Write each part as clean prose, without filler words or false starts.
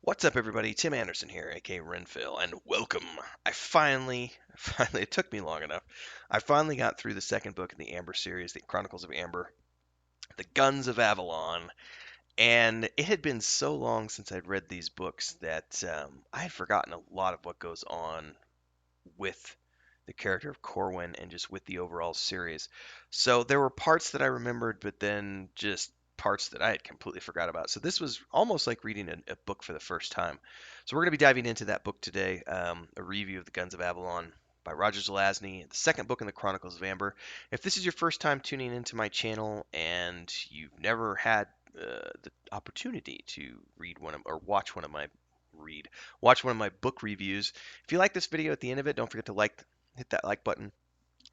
What's up, everybody? Tim Anderson here, aka Renfill, and welcome. Finally, it took me long enough. I finally got through the second book in the Amber series, the Chronicles of Amber, the Guns of Avalon, and it had been so long since I'd read these books that I had forgotten a lot of what goes on with the character of Corwin and just with the overall series. So there were parts that I remembered, but then just parts that I had completely forgot about. So this was almost like reading a book for the first time. So we're going to be diving into that book today, a review of the Guns of Avalon by Roger Zelazny, the second book in the Chronicles of Amber. If this is your first time tuning into my channel and you've never had the opportunity to read one of, or read watch one of my book reviews. If you like this video, at the end of it, don't forget to hit that like button,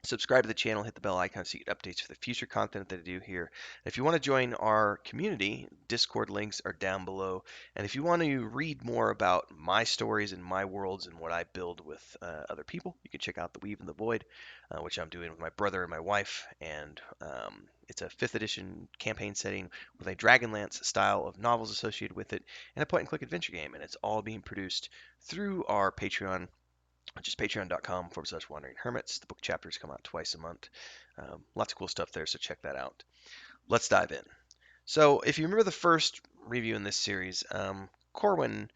subscribe to the channel, hit the bell icon so you get updates for the future content that I do here. If you want to join our community, Discord links are down below. And if you want to read more about my stories and my worlds and what I build with other people, you can check out The Weave and the Void, which I'm doing with my brother and my wife. And it's a 5th edition campaign setting with a Dragonlance style of novels associated with it and a point-and-click adventure game. And it's all being produced through our Patreon, which is patreon.com/wandering hermits. The book chapters come out twice a month. Lots of cool stuff there, so check that out. Let's dive in. So, if you remember the first review in this series, Corwin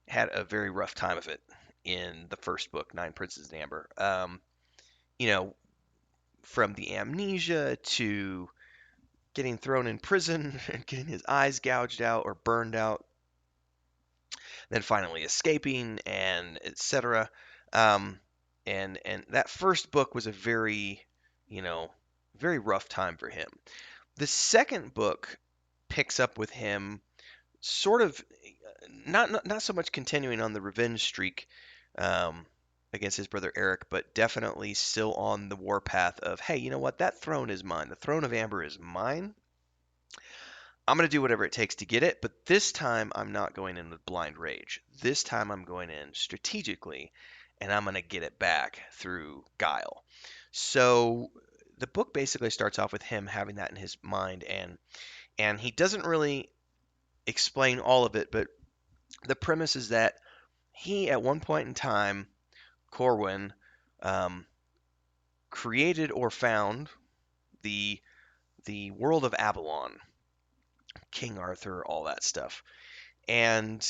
had a very rough time of it in the first book, Nine Princes in Amber. You know, from the amnesia to getting thrown in prison and getting his eyes gouged out or burned out, then finally escaping and etc. Um, and that first book was a very, you know, very rough time for him. The second book picks up with him sort of not so much continuing on the revenge streak um, against his brother Eric, but definitely still on the warpath of, hey, you know what? That throne is mine. The throne of Amber is mine. I'm going to do whatever it takes to get it, but this time I'm not going in with blind rage. This time I'm going in strategically, and I'm going to get it back through guile. So the book basically starts off with him having that in his mind, and he doesn't really explain all of it, but the premise is that he, at one point in time, Corwin, um, created or found the the world of Avalon, King Arthur, all that stuff. And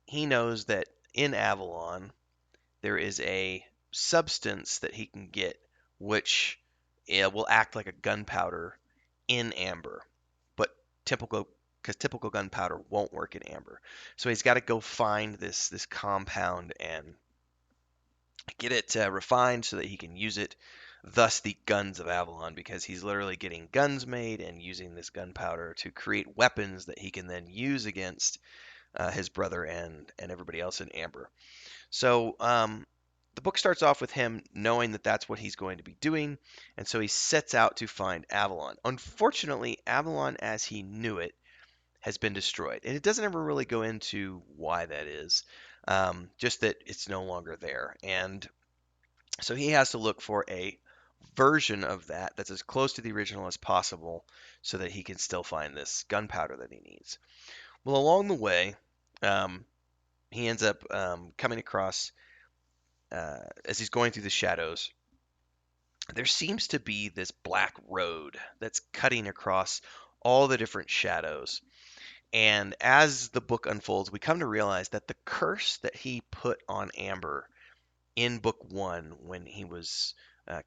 he knows that in Avalon there is a substance that he can get which will act like a gunpowder in amber, but typical because typical gunpowder won't work in amber. So he's got to go find this compound and get it refined so that he can use it. Thus, the Guns of Avalon, because he's literally getting guns made and using this gunpowder to create weapons that he can then use against his brother and everybody else in Amber. So the book starts off with him knowing that that's what he's going to be doing, and so he sets out to find Avalon. Unfortunately, Avalon as he knew it has been destroyed, and it doesn't ever really go into why that is, just that it's no longer there. And so he has to look for a version of that that's as close to the original as possible so that he can still find this gunpowder that he needs. Well, along the way, um, he ends up coming across, as he's going through the shadows, there seems to be this black road that's cutting across all the different shadows. And as the book unfolds, we come to realize that the curse that he put on Amber in book one, when he was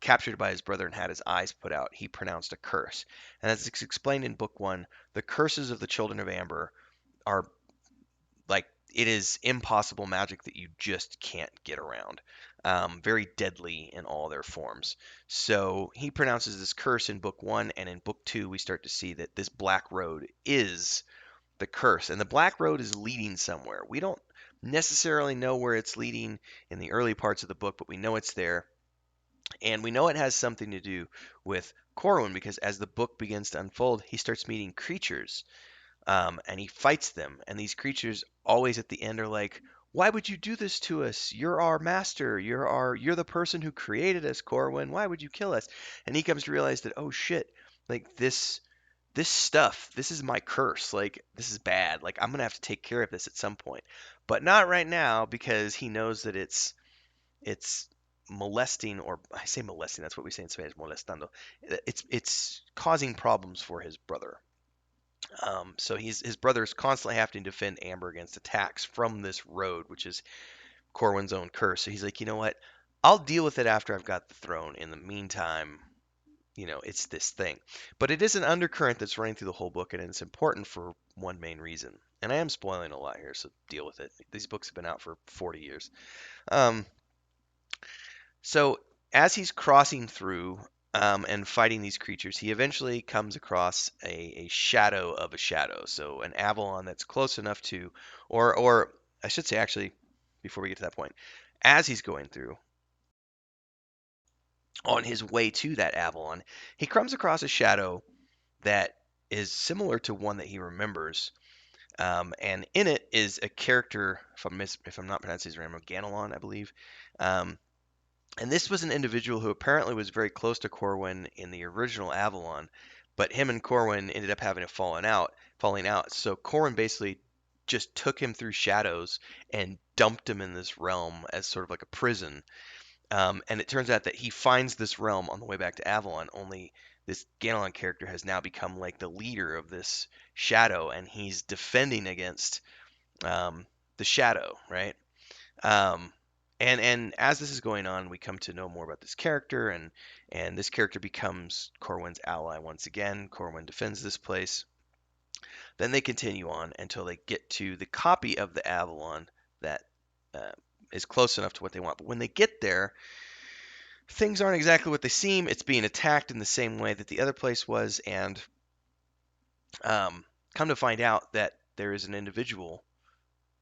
captured by his brother and had his eyes put out, he pronounced a curse. And as it's explained in book one, the curses of the children of Amber are like, it is impossible magic that you just can't get around. Very deadly in all their forms. So he pronounces this curse in book one, and in book two, we start to see that this black road is the curse. And the black road is leading somewhere. We don't necessarily know where it's leading in the early parts of the book, but we know it's there. And we know it has something to do with Corwin because as the book begins to unfold, he starts meeting creatures, and he fights them. And these creatures always at the end are like, "Why would you do this to us? You're our master. You're the person who created us, Corwin. Why would you kill us?" And he comes to realize that, oh shit, like this stuff, this is my curse. Like, this is bad. Like, I'm gonna have to take care of this at some point, but not right now because he knows that it's molesting, or I say molesting. That's what we say in Spanish, molestando. It's causing problems for his brother. So his brother's constantly having to defend Amber against attacks from this road, which is Corwin's own curse. So he's like, you know what? I'll deal with it after I've got the throne. In the meantime, it's this thing. But it is an undercurrent that's running through the whole book, and it's important for one main reason. And I am spoiling a lot here, so deal with it. These books have been out for 40 years. Um, so as he's crossing through and fighting these creatures, he eventually comes across a shadow of a shadow. So an Avalon that's close enough to, or I should say actually, before we get to that point, as he's going through, on his way to that Avalon, he comes across a shadow that is similar to one that he remembers. And in it is a character, if I'm not pronouncing his name, Ganelon, I believe. Um, and this was an individual who apparently was very close to Corwin in the original Avalon, but him and Corwin ended up having a falling out. So Corwin basically just took him through shadows and dumped him in this realm as sort of like a prison. And it turns out that he finds this realm on the way back to Avalon, only this Ganelon character has now become like the leader of this shadow, and he's defending against the shadow, right? Um, and as this is going on, we come to know more about this character, and this character becomes Corwin's ally once again. Corwin defends this place. Then they continue on until they get to the copy of the Avalon that uh, is close enough to what they want. But when they get there, things aren't exactly what they seem. It's being attacked in the same way that the other place was, and um, come to find out that there is an individual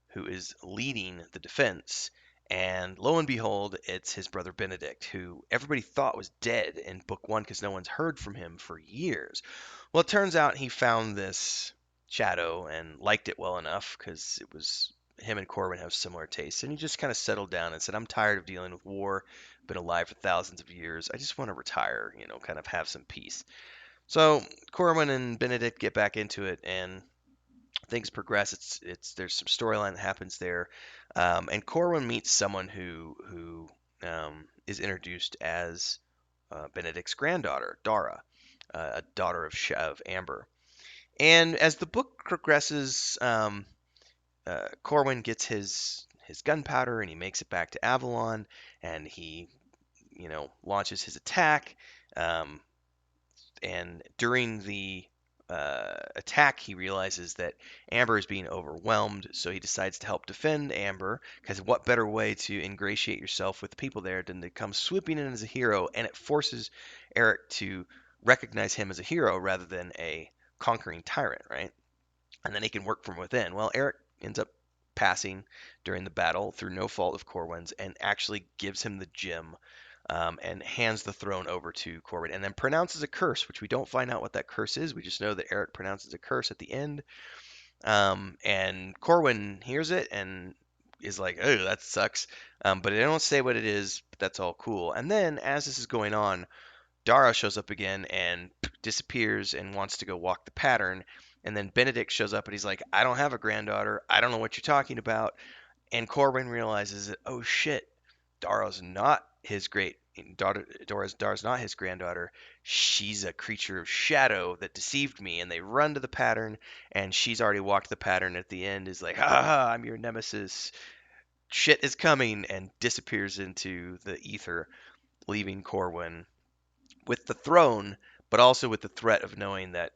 who is leading the defense. And lo and behold, it's his brother Benedict, who everybody thought was dead in book one because no one's heard from him for years. Well, it turns out he found this shadow and liked it well enough because it was him and Corwin have similar tastes. And he just kind of settled down and said, I'm tired of dealing with war, been alive for thousands of years. I just want to retire, kind of have some peace. So Corwin and Benedict get back into it, and things progress. It's There's some storyline that happens there, and Corwin meets someone who is introduced as Benedict's granddaughter, Dara, a daughter of Amber. And as the book progresses, Corwin gets his gunpowder and he makes it back to Avalon, and he launches his attack. Um, and during the attack, he realizes that Amber is being overwhelmed, so he decides to help defend Amber. Because what better way to ingratiate yourself with the people there than to come swooping in as a hero? And it forces Eric to recognize him as a hero rather than a conquering tyrant, right? And then he can work from within. Well, Eric ends up passing during the battle through no fault of Corwin's and actually gives him the gem, and hands the throne over to Corwin and then pronounces a curse, which we don't find out what that curse is. We just know that Eric pronounces a curse at the end. And Corwin hears it and is like, oh, that sucks. But they don't say what it is, but that's all cool. And then as this is going on, Dara shows up again and disappears and wants to go walk the pattern. And then Benedict shows up and he's like, I don't have a granddaughter. I don't know what you're talking about. And Corwin realizes that, oh shit, Dara's not his great daughter. Dara's not his granddaughter. She's a creature of shadow that deceived me. And they run to the pattern, and she's already walked the pattern. At the end, is like, ha ha, I'm your nemesis. Shit is coming, and disappears into the ether, leaving Corwin with the throne, but also with the threat of knowing that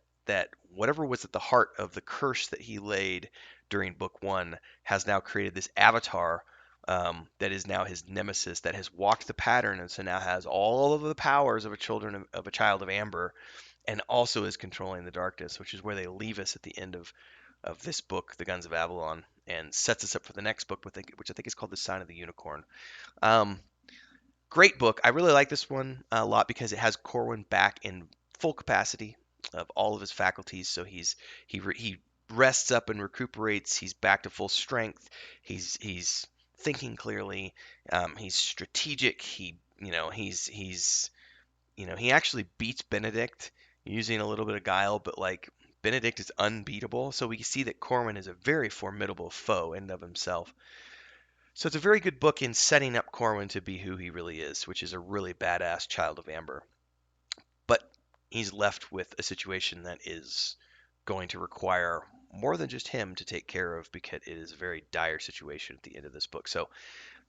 whatever was at the heart of the curse that he laid during book one has now created this avatar, that is now his nemesis, that has walked the pattern, and so now has all of the powers of a child of Amber, and also is controlling the darkness, which is where they leave us at the end of this book, The Guns of Avalon, and sets us up for the next book, which I think is called The Sign of the Unicorn. Um, Great book. I really like this one a lot because it has Corwin back in full capacity of all of his faculties. So he rests up and recuperates. He's back to full strength. He's thinking clearly. He's strategic. He actually beats Benedict using a little bit of guile, but like Benedict is unbeatable. So we see that Corwin is a very formidable foe in and of himself. So it's a very good book in setting up Corwin to be who he really is, which is a really badass child of Amber. But he's left with a situation that is going to require more than just him to take care of because it is a very dire situation at the end of this book. So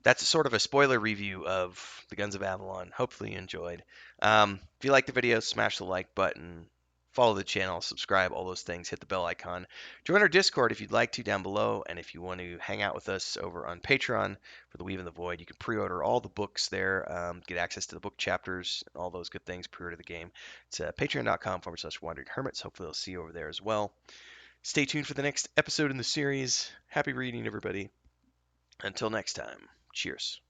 that's sort of a spoiler review of the Guns of Avalon. Hopefully you enjoyed. If you like the video, smash the like button, follow the channel, subscribe, all those things. Hit the bell icon. Join our Discord if you'd like to down below. And if you want to hang out with us over on Patreon for The Weave and the Void, you can pre-order all the books there, get access to the book chapters, all those good things, pre-order the game. It's patreon.com/wandering hermits. Hopefully I'll see you over there as well. Stay tuned for the next episode in the series. Happy reading, everybody. Until next time, cheers.